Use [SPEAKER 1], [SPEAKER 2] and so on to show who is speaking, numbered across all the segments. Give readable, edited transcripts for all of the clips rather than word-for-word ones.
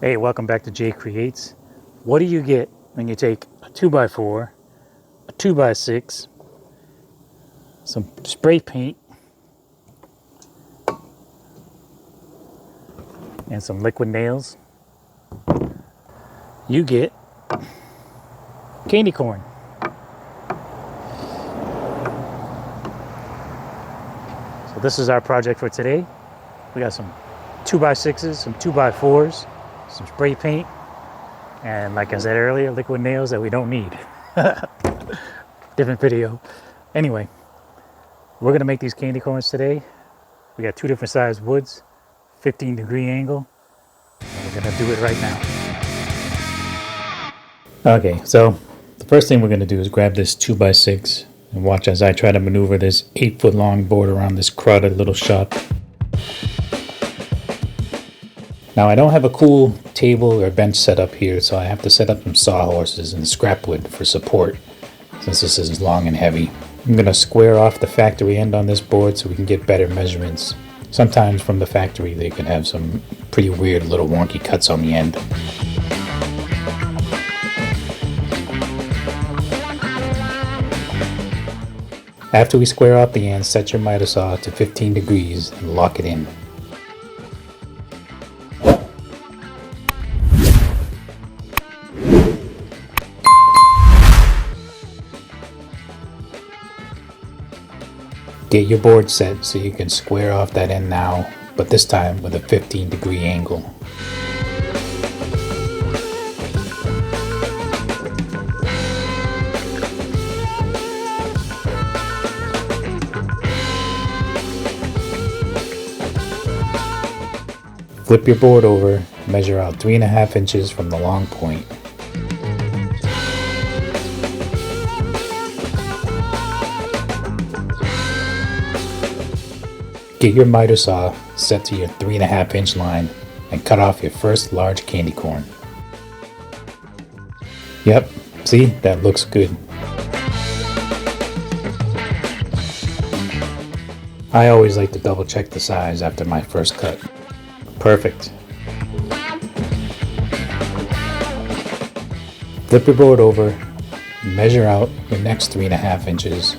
[SPEAKER 1] Hey, welcome back to Jay Creates. What do you get when you take a 2x4, a 2x6, some spray paint, and some liquid nails? You get candy corn. So this is our project for today. We got some 2x6s, some 2x4s, some spray paint, and like I said earlier, liquid nails that we don't need. Different video. Anyway, we're gonna make these candy corns today. We got two different sized woods, 15-degree angle, and we're gonna do it right now. Okay, so the first thing we're gonna do is grab this 2x6 and watch as I try to maneuver this 8-foot long board around this crowded little shop. Now I don't have a cool table or bench set up here, so I have to set up some sawhorses and scrap wood for support since this is long and heavy. I'm going to square off the factory end on this board so we can get better measurements. Sometimes from the factory they can have some pretty weird little wonky cuts on the end. After we square off the end, set your miter saw to 15 degrees and lock it in. Get your board set so you can square off that end now, but this time with a 15-degree angle. Flip your board over, measure out 3.5 inches from the long point. Get your miter saw set to your 3.5 inch line and cut off your first large candy corn. Yep, see, that looks good. I always like to double check the size after my first cut. Perfect. Flip your board over, measure out your next 3.5 inches.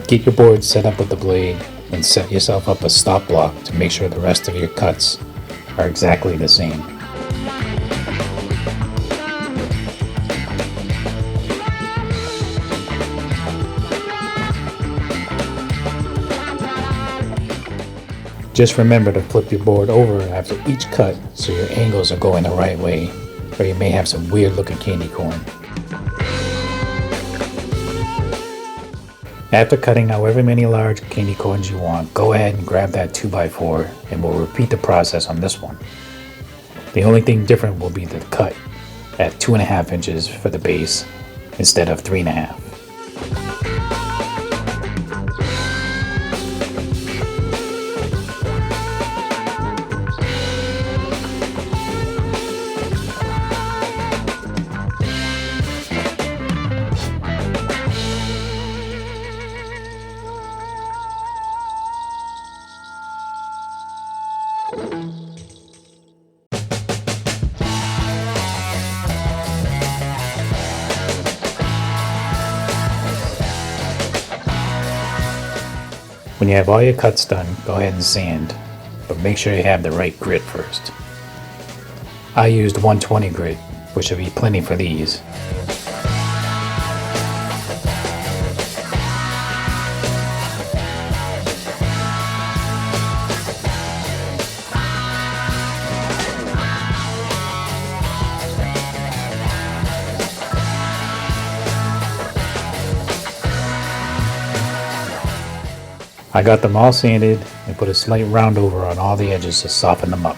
[SPEAKER 1] Get your board set up with the blade and set yourself up a stop block to make sure the rest of your cuts are exactly the same. Just remember to flip your board over after each cut so your angles are going the right way, or you may have some weird looking candy corn. After cutting however many large candy corns you want, go ahead and grab that 2x4 and we'll repeat the process on this one. The only thing different will be the cut at 2.5 inches for the base instead of 3.5. When you have all your cuts done, go ahead and sand, but make sure you have the right grit first. I used 120 grit, which should be plenty for these. I got them all sanded and put a slight round over on all the edges to soften them up.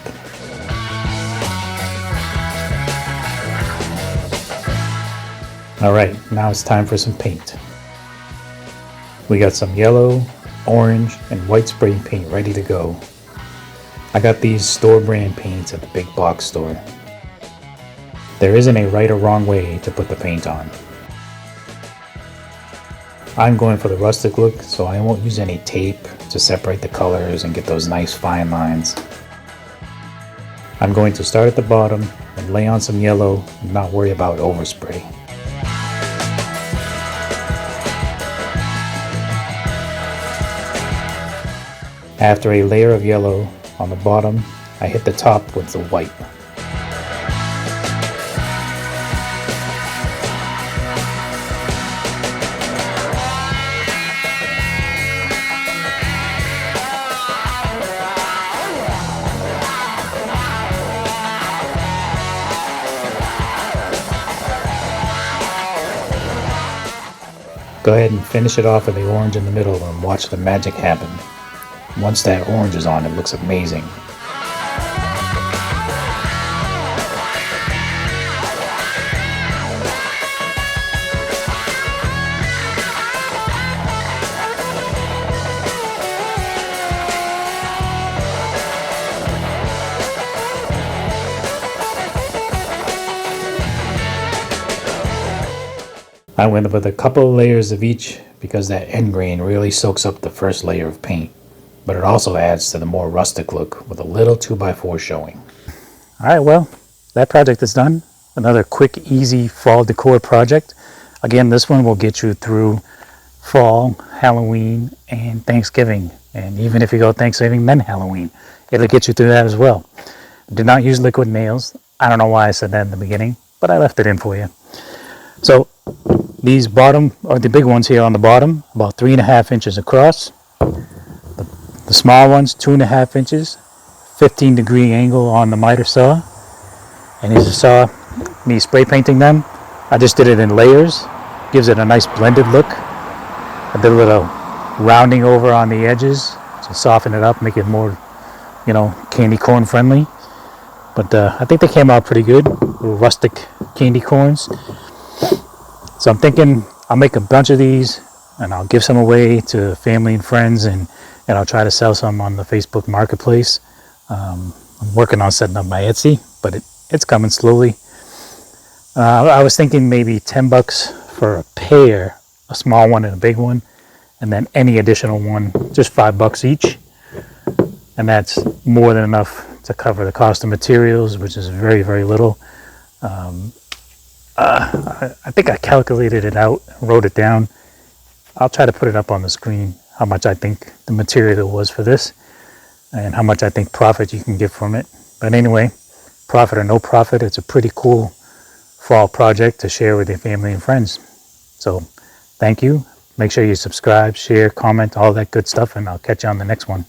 [SPEAKER 1] Alright, now it's time for some paint. We got some yellow, orange, and white spray paint ready to go. I got these store brand paints at the big box store. There isn't a right or wrong way to put the paint on. I'm going for the rustic look, so I won't use any tape to separate the colors and get those nice fine lines. I'm going to start at the bottom and lay on some yellow and not worry about overspray. After a layer of yellow on the bottom, I hit the top with the white. Go ahead and finish it off with the orange in the middle and watch the magic happen. Once that orange is on, it looks amazing. I went with a couple of layers of each because that end grain really soaks up the first layer of paint, but it also adds to the more rustic look with a little 2x4 showing. Alright, well, that project is done. Another quick, easy fall decor project. Again, this one will get you through fall, Halloween, and Thanksgiving. And even if you go Thanksgiving, then Halloween, it'll get you through that as well. Do not use liquid nails. I don't know why I said that in the beginning, but I left it in for you. So these bottom, or the big ones here on the bottom, about 3.5 inches across. The small ones, 2.5 inches, 15-degree angle on the miter saw. And as you saw me spray painting them, I just did it in layers. Gives it a nice blended look. I did a little rounding over on the edges to soften it up, make it more, candy corn friendly. But I think they came out pretty good. Little rustic candy corns. So I'm thinking I'll make a bunch of these and I'll give some away to family and friends, and I'll try to sell some on the Facebook Marketplace. I'm working on setting up my Etsy, but it's coming slowly. I was thinking maybe $10 for a pair, a small one and a big one, and then any additional one, just $5 each. And that's more than enough to cover the cost of materials, which is very, very little. I think I calculated it out, wrote it down. I'll try to put it up on the screen, how much I think the material was for this and how much I think profit you can get from it. But anyway, profit or no profit, it's a pretty cool fall project to share with your family and friends. So thank you. Make sure you subscribe, share, comment, all that good stuff, and I'll catch you on the next one.